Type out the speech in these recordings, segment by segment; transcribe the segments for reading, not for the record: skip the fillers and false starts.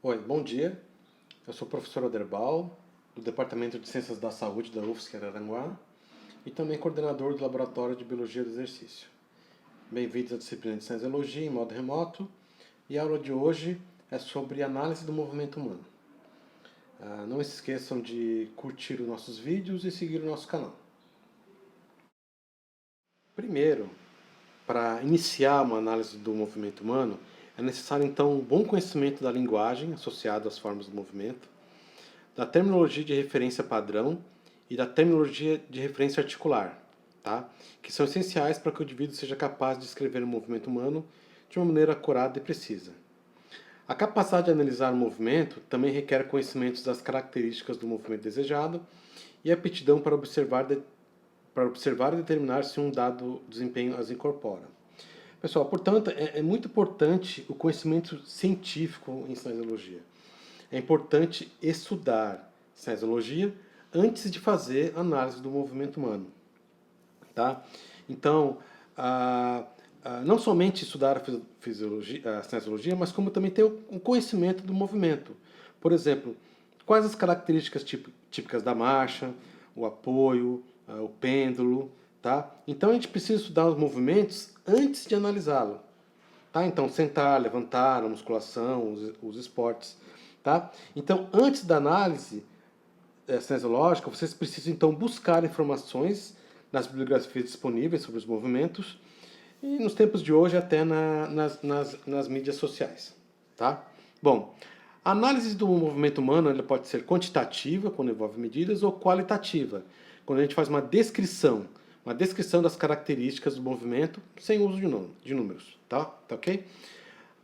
Oi, bom dia. Eu sou o professor Oderbal, do Departamento de Ciências da Saúde da UFSC Araranguá e também coordenador do Laboratório de Biologia do Exercício. Bem-vindos à disciplina de Cinesiologia em modo remoto e a aula de hoje é sobre análise do movimento humano. Não se esqueçam de curtir os nossos vídeos e seguir o nosso canal. Primeiro, para iniciar uma análise do movimento humano, é necessário então um bom conhecimento da linguagem associada às formas do movimento, da terminologia de referência padrão e da terminologia de referência articular, tá? Que são essenciais para que o indivíduo seja capaz de descrever o movimento humano de uma maneira acurada e precisa. A capacidade de analisar o movimento também requer conhecimentos das características do movimento desejado e aptidão para observar e determinar se um dado desempenho as incorpora. Pessoal, portanto, é muito importante o conhecimento científico em cinesiologia. É importante estudar cinesiologia antes de fazer análise do movimento humano. Tá? Então, não somente estudar a cinesiologia, mas como também ter um conhecimento do movimento. Por exemplo, quais as características típicas da marcha, o apoio, o pêndulo. Tá? Então, a gente precisa estudar os movimentos antes de analisá-lo. Tá? Então, sentar, levantar, a musculação, os esportes. Tá? Então, antes da análise cinesiológica, vocês precisam então buscar informações nas bibliografias disponíveis sobre os movimentos e nos tempos de hoje até nas mídias sociais. Tá? Bom, a análise do movimento humano ela pode ser quantitativa, quando envolve medidas, ou qualitativa, quando a gente faz uma descrição das características do movimento sem uso de números. Tá ok?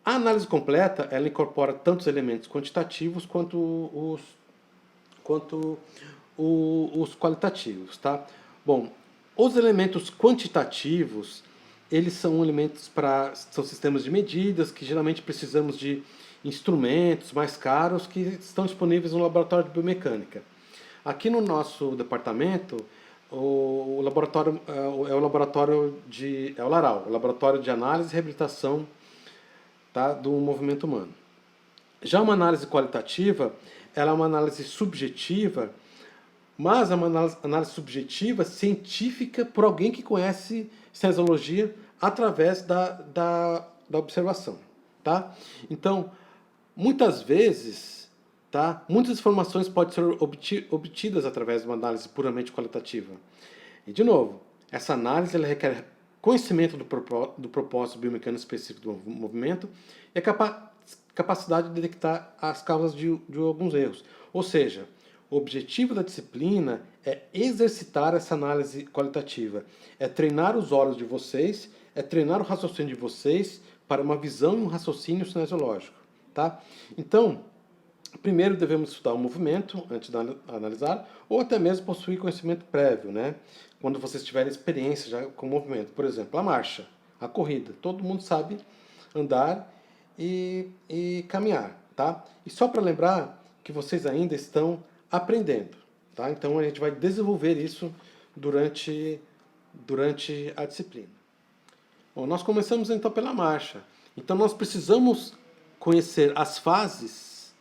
A análise completa ela incorpora tanto os elementos quantitativos quanto os qualitativos. Tá? Bom, os elementos quantitativos eles são elementos são sistemas de medidas que geralmente precisamos de instrumentos mais caros que estão disponíveis no laboratório de biomecânica. Aqui no nosso departamento o laboratório é o LARAL, o Laboratório de Análise e Reabilitação, tá, do movimento humano. Já uma análise qualitativa, ela é uma análise subjetiva, mas é uma análise subjetiva científica por alguém que conhece cinesiologia através da observação. Tá? Então, muitas vezes, tá, muitas informações podem ser obtidas através de uma análise puramente qualitativa. E, de novo, essa análise ela requer conhecimento do propósito biomecânico específico do movimento e a capacidade de detectar as causas de alguns erros. Ou seja, o objetivo da disciplina é exercitar essa análise qualitativa, é treinar os olhos de vocês, é treinar o raciocínio de vocês para uma visão e um raciocínio cinesiológico. Tá? Então, primeiro devemos estudar o movimento antes de analisar, ou até mesmo possuir conhecimento prévio, né? Quando vocês tiverem experiência já com o movimento. Por exemplo, a marcha, a corrida. Todo mundo sabe andar e caminhar. Tá? E só para lembrar que vocês ainda estão aprendendo. Tá? Então a gente vai desenvolver isso durante a disciplina. Bom, nós começamos então pela marcha. Então nós precisamos conhecer as fases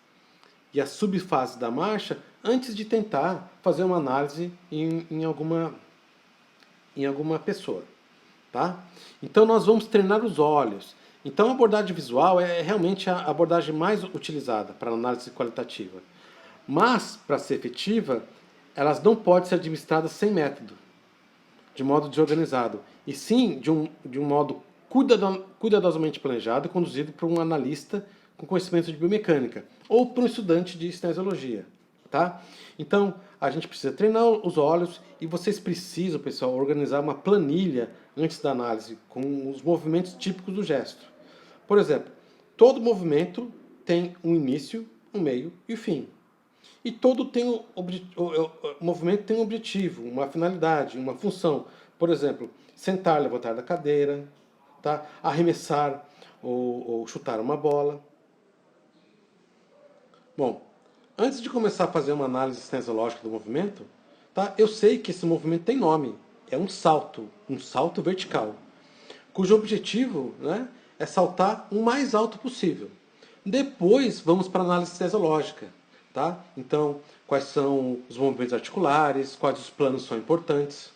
e as subfases da marcha antes de tentar fazer uma análise em alguma pessoa. Tá? Então nós vamos treinar os olhos. Então a abordagem visual é realmente a abordagem mais utilizada para análise qualitativa. Mas, para ser efetiva, elas não podem ser administradas sem método, de modo desorganizado, e sim de um modo cuidadosamente planejado e conduzido por um analista com conhecimento de biomecânica, ou por um estudante de cinesiologia. Tá? Então, a gente precisa treinar os olhos e vocês precisam, pessoal, organizar uma planilha antes da análise com os movimentos típicos do gesto. Por exemplo, todo movimento tem um início, um meio e um fim. E todo movimento tem um objetivo, uma finalidade, uma função. Por exemplo, sentar, levantar da cadeira, tá? Arremessar ou chutar uma bola. Bom, antes de começar a fazer uma análise cinesiológica do movimento, tá? Eu sei que esse movimento tem nome. É um salto vertical, cujo objetivo, né, é saltar o mais alto possível. Depois vamos para a análise cinesiológica, tá? Então, quais são os movimentos articulares, quais os planos são importantes,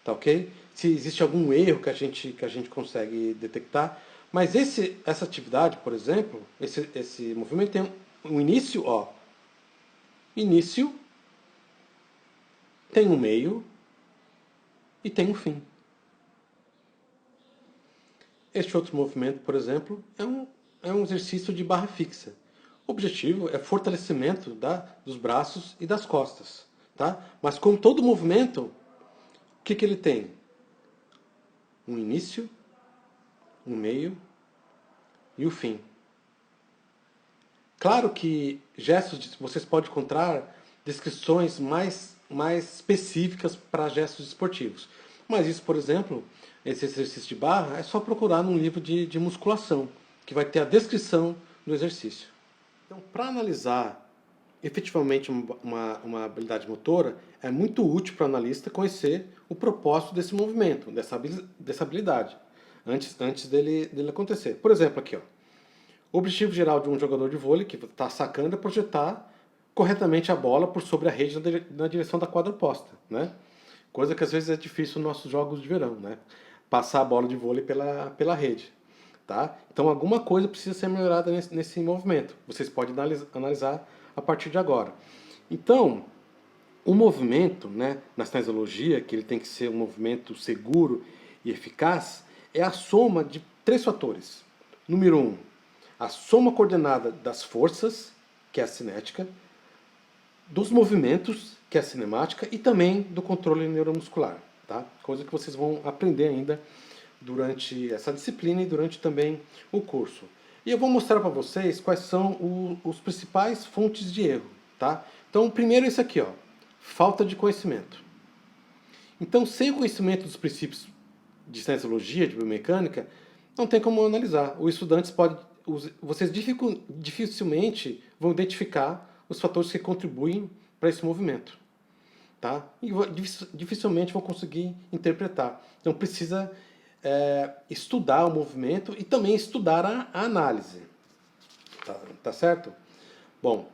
tá ok? Se existe algum erro que a gente consegue detectar. Mas essa atividade, por exemplo, esse movimento tem um início, ó. Início, tem um meio e tem um fim. Este outro movimento, por exemplo, é um exercício de barra fixa. O objetivo é fortalecimento dos braços e das costas. Tá? Mas como todo movimento, o que ele tem? Um início, um meio e o fim. Claro que vocês podem encontrar descrições mais específicas para gestos esportivos. Mas isso, por exemplo, esse exercício de barra, é só procurar num livro de musculação, que vai ter a descrição do exercício. Então, para analisar efetivamente uma habilidade motora, é muito útil para o analista conhecer o propósito desse movimento, dessa habilidade, antes dele acontecer. Por exemplo, aqui, ó. O objetivo geral de um jogador de vôlei que está sacando é projetar corretamente a bola por sobre a rede na direção da quadra oposta, né? Coisa que às vezes é difícil nos nossos jogos de verão, né? Passar a bola de vôlei pela rede, tá? Então alguma coisa precisa ser melhorada nesse movimento. Vocês podem analisar a partir de agora. Então, o movimento, né, na cinesiologia, que ele tem que ser um movimento seguro e eficaz, é a soma de 3 fatores. Número 1, a soma coordenada das forças, que é a cinética, dos movimentos, que é a cinemática, e também do controle neuromuscular. Tá? Coisa que vocês vão aprender ainda durante essa disciplina e durante também o curso. E eu vou mostrar para vocês quais são os principais fontes de erro. Tá? Então, o primeiro é esse aqui, ó, falta de conhecimento. Então, sem o conhecimento dos princípios de cinesiologia, de biomecânica, não tem como analisar. Os estudantes vocês dificilmente vão identificar os fatores que contribuem para esse movimento. Tá? E dificilmente vão conseguir interpretar. Então precisa estudar o movimento e também estudar a análise. Tá certo? Bom,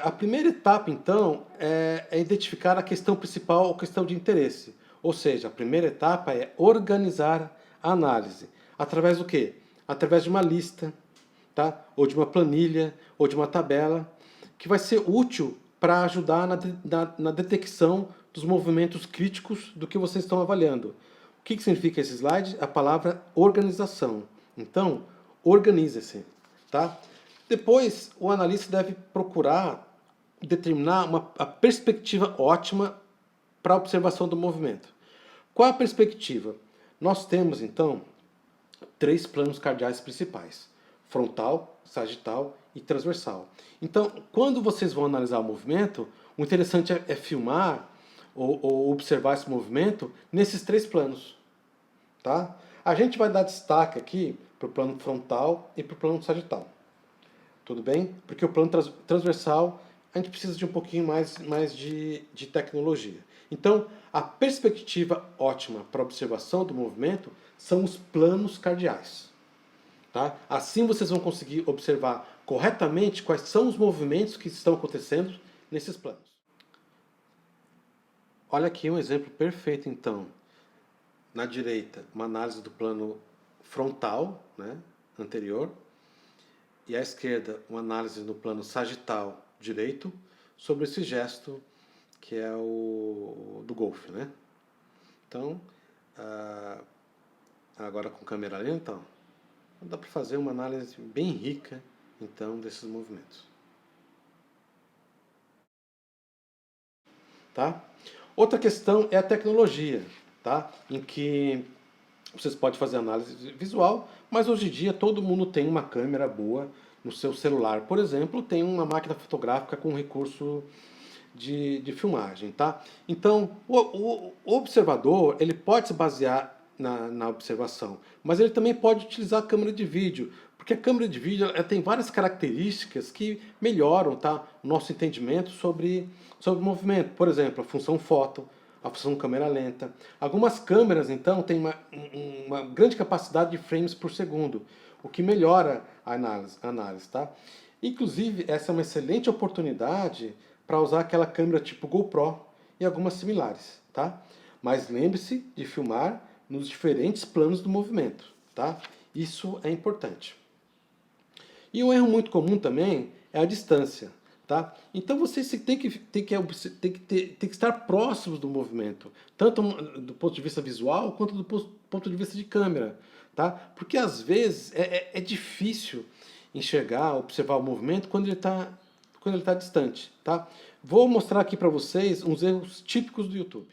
a primeira etapa, então, é identificar a questão principal ou questão de interesse. Ou seja, a primeira etapa é organizar a análise. Através do quê? Através de uma lista, tá? Ou de uma planilha, ou de uma tabela, que vai ser útil para ajudar na detecção dos movimentos críticos do que vocês estão avaliando. O que significa esse slide? A palavra organização. Então, organize-se. Tá? Depois, o analista deve procurar determinar a perspectiva ótima para a observação do movimento. Qual a perspectiva? Nós temos, então, 3 planos cardeais principais: frontal, sagital e transversal. Então, quando vocês vão analisar o movimento, o interessante é filmar ou observar esse movimento nesses 3 planos. Tá? A gente vai dar destaque aqui para o plano frontal e para o plano sagital. Tudo bem? Porque o plano transversal a gente precisa de um pouquinho mais de tecnologia. Então, a perspectiva ótima para a observação do movimento são os planos cardeais. Tá? Assim vocês vão conseguir observar corretamente quais são os movimentos que estão acontecendo nesses planos. Olha aqui um exemplo perfeito, então. Na direita, uma análise do plano frontal, né, anterior, e à esquerda, uma análise no plano sagital direito sobre esse gesto que é o do golfe, né? Então, agora com câmera lenta, ó, dá para fazer uma análise bem rica, então, desses movimentos. Tá? Outra questão é a tecnologia, tá? Em que vocês podem fazer análise visual, mas hoje em dia todo mundo tem uma câmera boa no seu celular. Por exemplo, tem uma máquina fotográfica com recurso de filmagem. Tá? Então, o observador ele pode se basear na observação, mas ele também pode utilizar a câmera de vídeo, porque a câmera de vídeo ela tem várias características que melhoram, tá, o nosso entendimento sobre o movimento. Por exemplo, a função foto, a função câmera lenta. Algumas câmeras, então, têm uma grande capacidade de frames por segundo, o que melhora a análise, tá? Inclusive, essa é uma excelente oportunidade para usar aquela câmera tipo GoPro e algumas similares, tá? Mas lembre-se de filmar nos diferentes planos do movimento, tá? Isso é importante. E um erro muito comum também é a distância, tá? Então vocês tem que estar próximos do movimento, tanto do ponto de vista visual quanto do ponto de vista de câmera, tá? Porque às vezes é difícil enxergar, observar o movimento quando ele tá distante, tá? Vou mostrar aqui para vocês uns erros típicos do YouTube.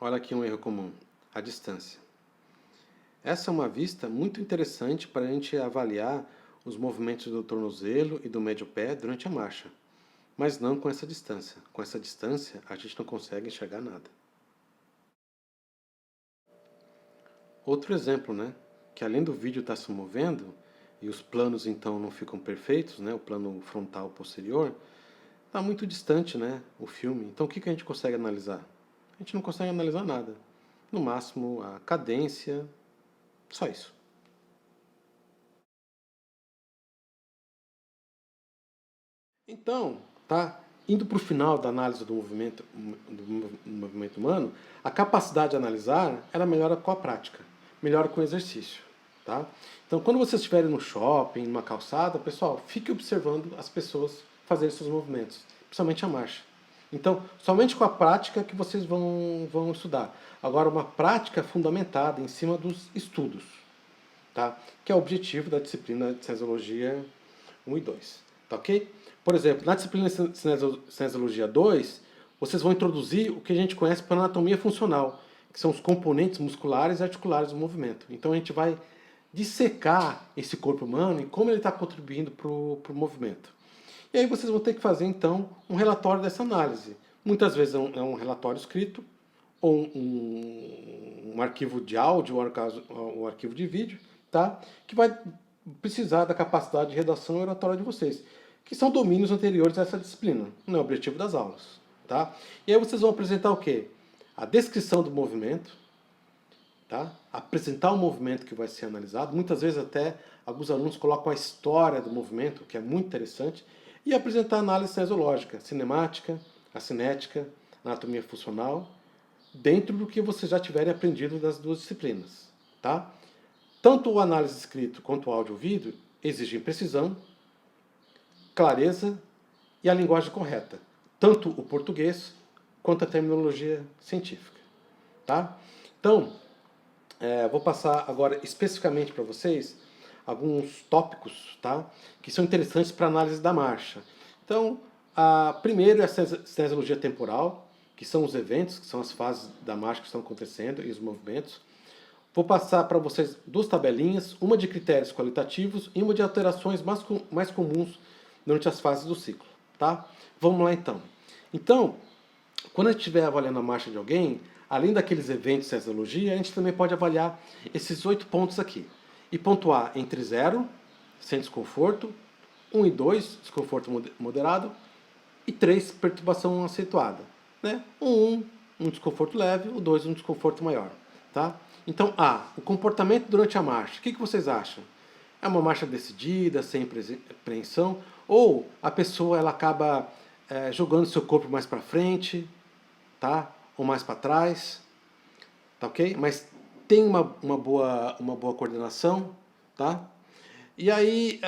Olha aqui um erro comum, a distância. Essa é uma vista muito interessante para a gente avaliar os movimentos do tornozelo e do médio pé durante a marcha, mas não com essa distância. Com essa distância, a gente não consegue enxergar nada. Outro exemplo, né? Que além do vídeo estar se movendo, e os planos então não ficam perfeitos, né? O plano frontal posterior, está muito distante, né? O filme. Então o que a gente consegue analisar? A gente não consegue analisar nada. No máximo a cadência, só isso. Então, tá? Indo para o final da análise do movimento humano, a capacidade de analisar ela melhora com a prática, melhora com o exercício. Tá? Então, quando vocês estiverem no shopping, numa calçada, pessoal, fique observando as pessoas fazerem seus movimentos, principalmente a marcha. Então, somente com a prática que vocês vão estudar. Agora, uma prática fundamentada em cima dos estudos, tá? Que é o objetivo da disciplina de Cinesiologia 1 e 2. Tá ok? Por exemplo, na disciplina de Cinesiologia 2, vocês vão introduzir o que a gente conhece por anatomia funcional, que são os componentes musculares e articulares do movimento. Então a gente vai dissecar esse corpo humano e como ele está contribuindo para o movimento. E aí vocês vão ter que fazer, então, um relatório dessa análise. Muitas vezes é um relatório escrito, ou um arquivo de áudio, ou um arquivo de vídeo, tá? Que vai precisar da capacidade de redação e oratória de vocês, que são domínios anteriores a essa disciplina, não é o objetivo das aulas. Tá? E aí vocês vão apresentar o quê? A descrição do movimento, tá? Apresentar o movimento que vai ser analisado, muitas vezes até alguns alunos colocam a história do movimento, que é muito interessante, e apresentar a análise cinesiológica, cinemática, a cinética, anatomia funcional, dentro do que vocês já tiverem aprendido das duas disciplinas. Tá? Tanto o análise escrito quanto o áudio e vídeo exigem precisão, clareza e a linguagem correta. Tanto o português quanto a terminologia científica. Tá? Então, vou passar agora especificamente para vocês alguns tópicos, tá? Que são interessantes para a análise da marcha. Então, primeiro é a cinesiologia temporal, que são os eventos, que são as fases da marcha que estão acontecendo e os movimentos. Vou passar para vocês duas tabelinhas, uma de critérios qualitativos e uma de alterações mais comuns durante as fases do ciclo. Tá? Vamos lá então. Então, quando a gente estiver avaliando a marcha de alguém, além daqueles eventos de cinesiologia, a gente também pode avaliar esses 8 pontos aqui. E pontuar entre 0, sem desconforto, 1 e 2, desconforto moderado, e 3, perturbação acentuada. Né? Um desconforto leve, o 2, um desconforto maior. Tá? Então, o comportamento durante a marcha. O que vocês acham? É uma marcha decidida, sem apreensão? Ou a pessoa ela acaba jogando seu corpo mais para frente, tá? Ou mais para trás, tá ok? Mas tem uma boa coordenação, tá? E aí,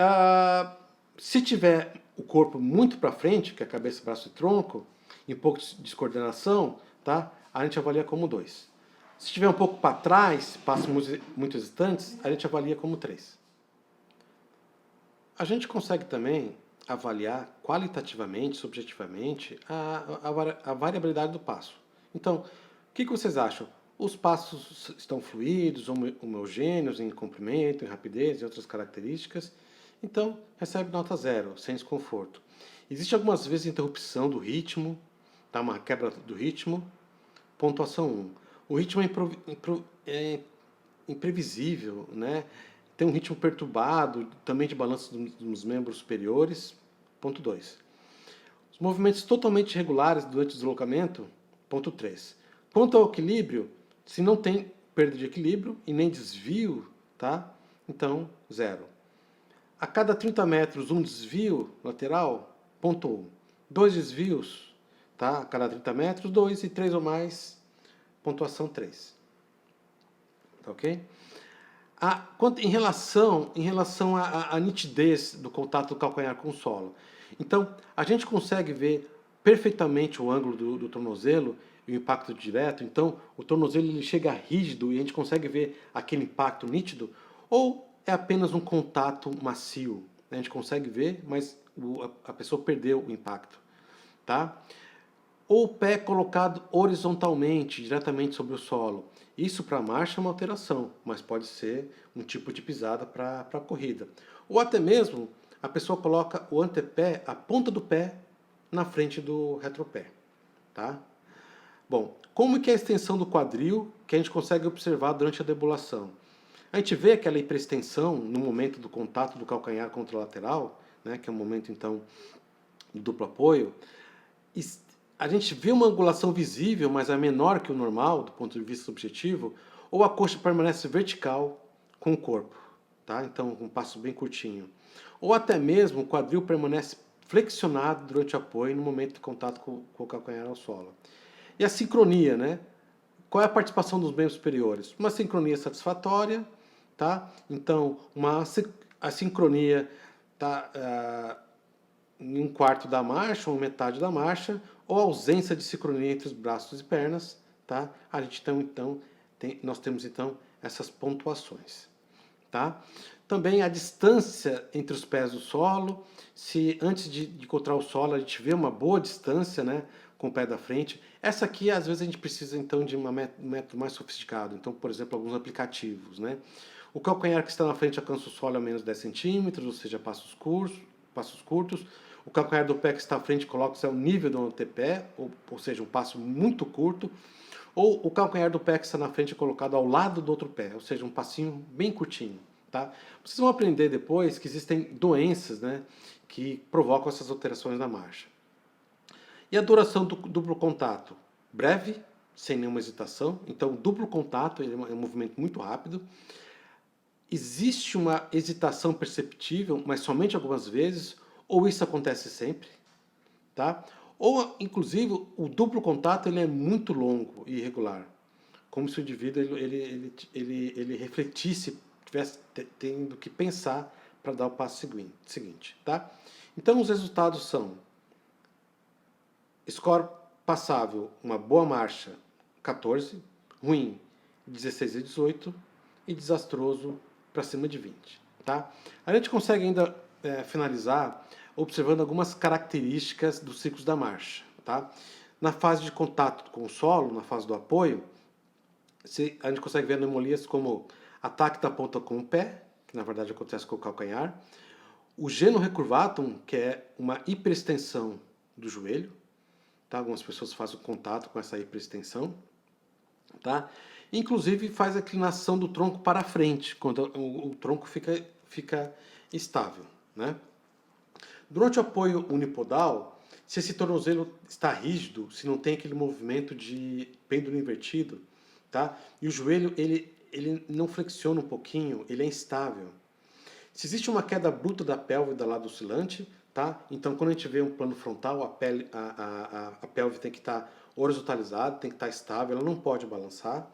se tiver o corpo muito para frente, que é cabeça, braço e tronco, e um pouco de descoordenação, tá? A gente avalia como 2. Se estiver um pouco para trás, passos muito hesitantes, a gente avalia como 3. A gente consegue também avaliar qualitativamente, subjetivamente, a variabilidade do passo. Então, o que vocês acham? Os passos estão fluidos, homogêneos em comprimento, em rapidez e outras características. Então, recebe nota 0, sem desconforto. Existe algumas vezes interrupção do ritmo, tá? Uma quebra do ritmo. Pontuação 1. O ritmo é imprevisível, né? Tem um ritmo perturbado, também de balanço dos membros superiores. Ponto 2. Os movimentos totalmente irregulares durante o deslocamento. Ponto 3. Quanto ao equilíbrio, se não tem perda de equilíbrio e nem desvio, tá? então 0. A cada 30 metros, um desvio lateral, ponto 1. 2 desvios, tá? A cada 30 metros, 2 e 3 ou mais, pontuação 3. Tá ok? Em relação à nitidez do contato do calcanhar com o solo. Então, a gente consegue ver perfeitamente o ângulo do tornozelo e o impacto direto. Então, o tornozelo ele chega rígido e a gente consegue ver aquele impacto nítido, ou é apenas um contato macio. A gente consegue ver, mas a pessoa perdeu o impacto. Tá? Ou o pé colocado horizontalmente, diretamente sobre o solo. Isso para a marcha é uma alteração, mas pode ser um tipo de pisada para a corrida. Ou até mesmo a pessoa coloca o antepé, a ponta do pé, na frente do retropé. Tá? Bom, como que é a extensão do quadril que a gente consegue observar durante a debulação? A gente vê aquela hiperextensão no momento do contato do calcanhar contra o lateral, né, que é o momento então do duplo apoio. A gente vê uma angulação visível, mas é menor que o normal, do ponto de vista subjetivo, ou a coxa permanece vertical com o corpo, tá? Então, um passo bem curtinho. Ou até mesmo o quadril permanece flexionado durante o apoio no momento de contato com o calcanhar ao solo. E a sincronia, né? Qual é a participação dos membros superiores? Uma sincronia satisfatória, tá? Então, a sincronia tá, em um quarto da marcha, ou metade da marcha, ou ausência de sincronia entre os braços e pernas, tá? A gente nós temos então essas pontuações, tá? Também a distância entre os pés do solo, se antes de encontrar o solo a gente vê uma boa distância, né, com o pé da frente. Essa aqui às vezes a gente precisa então de um método mais sofisticado, então por exemplo alguns aplicativos, né? O calcanhar que está na frente alcança o solo a menos 10 centímetros, ou seja, passos curtos. O calcanhar do pé que está à frente coloca-se ao nível do antepé, ou seja, um passo muito curto. Ou o calcanhar do pé que está na frente é colocado ao lado do outro pé, ou seja, um passinho bem curtinho. Tá? Vocês vão aprender depois que existem doenças, né, que provocam essas alterações na marcha. E a duração do duplo contato? Breve, sem nenhuma hesitação. Então, o duplo contato é um movimento muito rápido. Existe uma hesitação perceptível, mas somente algumas vezes, ou isso acontece sempre, tá? Ou, inclusive, o duplo contato ele é muito longo e irregular, como se o indivíduo ele refletisse, tivesse tendo que pensar para dar o passo seguinte, tá? Então, os resultados são score passável, uma boa marcha, 14, ruim, 16 e 18, e desastroso, para cima de 20. Tá? A gente consegue ainda finalizar observando algumas características dos ciclos da marcha. Tá? Na fase de contato com o solo, na fase do apoio, a gente consegue ver anomalias como ataque da ponta com o pé, que na verdade acontece com o calcanhar, o geno recurvatum, que é uma hiperextensão do joelho, tá? Algumas pessoas fazem contato com essa hiperextensão, tá? Inclusive faz a inclinação do tronco para frente, quando o tronco fica estável, né? Durante o apoio unipodal, se esse tornozelo está rígido, se não tem aquele movimento de pêndulo invertido, tá? E o joelho ele não flexiona um pouquinho, ele é instável. Se existe uma queda bruta da pelve do lado oscilante, tá? Então quando a gente vê um plano frontal, a pelve tem que estar horizontalizada, tem que estar estável, ela não pode balançar.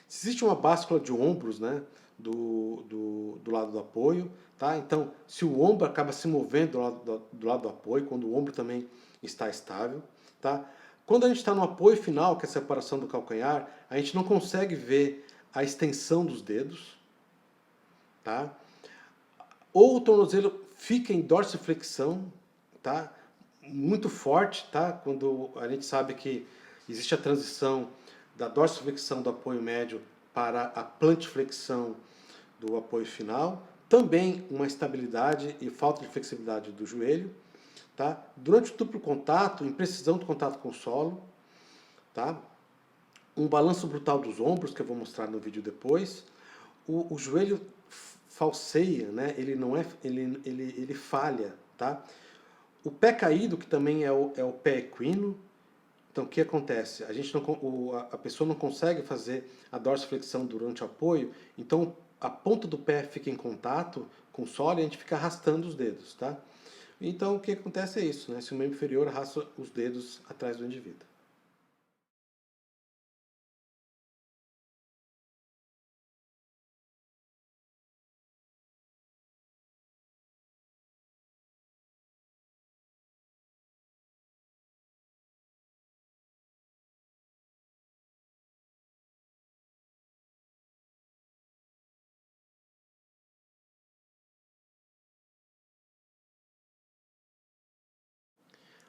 Se existe uma báscula de ombros, né, do lado do apoio, tá? Então, se o ombro acaba se movendo do lado do apoio, quando o ombro também está estável, tá? Quando a gente está no apoio final, que é a separação do calcanhar, a gente não consegue ver a extensão dos dedos, tá? Ou o tornozelo fica em dorsiflexão, tá? Muito forte, tá? Quando a gente sabe que existe a transição da dorsiflexão do apoio médio para a plantiflexão do apoio final. Também uma instabilidade e falta de flexibilidade do joelho. Tá? Durante o duplo contato, imprecisão do contato com o solo. Tá? Um balanço brutal dos ombros, que eu vou mostrar no vídeo depois. O joelho falseia, né? Ele falha. Tá? O pé caído, que também é o pé equino. Então, o que acontece? A pessoa não consegue fazer a dorsiflexão durante o apoio, então a ponta do pé fica em contato com o solo e a gente fica arrastando os dedos, tá? Então o que acontece é isso, né? Se o membro inferior arrasta os dedos atrás do indivíduo.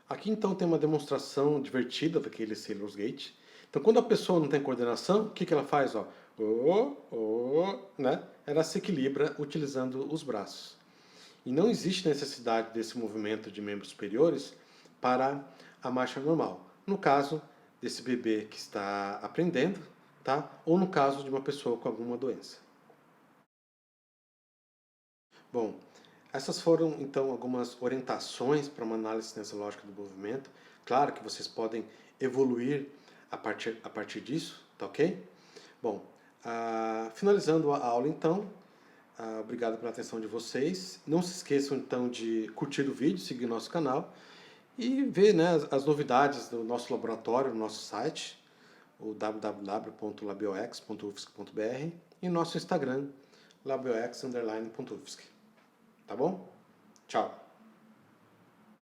Aqui então tem uma demonstração divertida daquele Sailor's Gate. Então quando a pessoa não tem coordenação, o que ela faz? Ó? Né? Ela se equilibra utilizando os braços. E não existe necessidade desse movimento de membros superiores para a marcha normal. No caso desse bebê que está aprendendo, tá? Ou no caso de uma pessoa com alguma doença. Bom, essas foram então algumas orientações para uma análise cinesiológica do movimento. Claro que vocês podem evoluir a partir disso, tá ok? Bom, finalizando a aula então, obrigado pela atenção de vocês. Não se esqueçam então de curtir o vídeo, seguir o nosso canal e ver, né, as novidades do nosso laboratório no nosso site, o www.labioex.ufsc.br e nosso Instagram, labioex_ufsc. Tá bom? Tchau.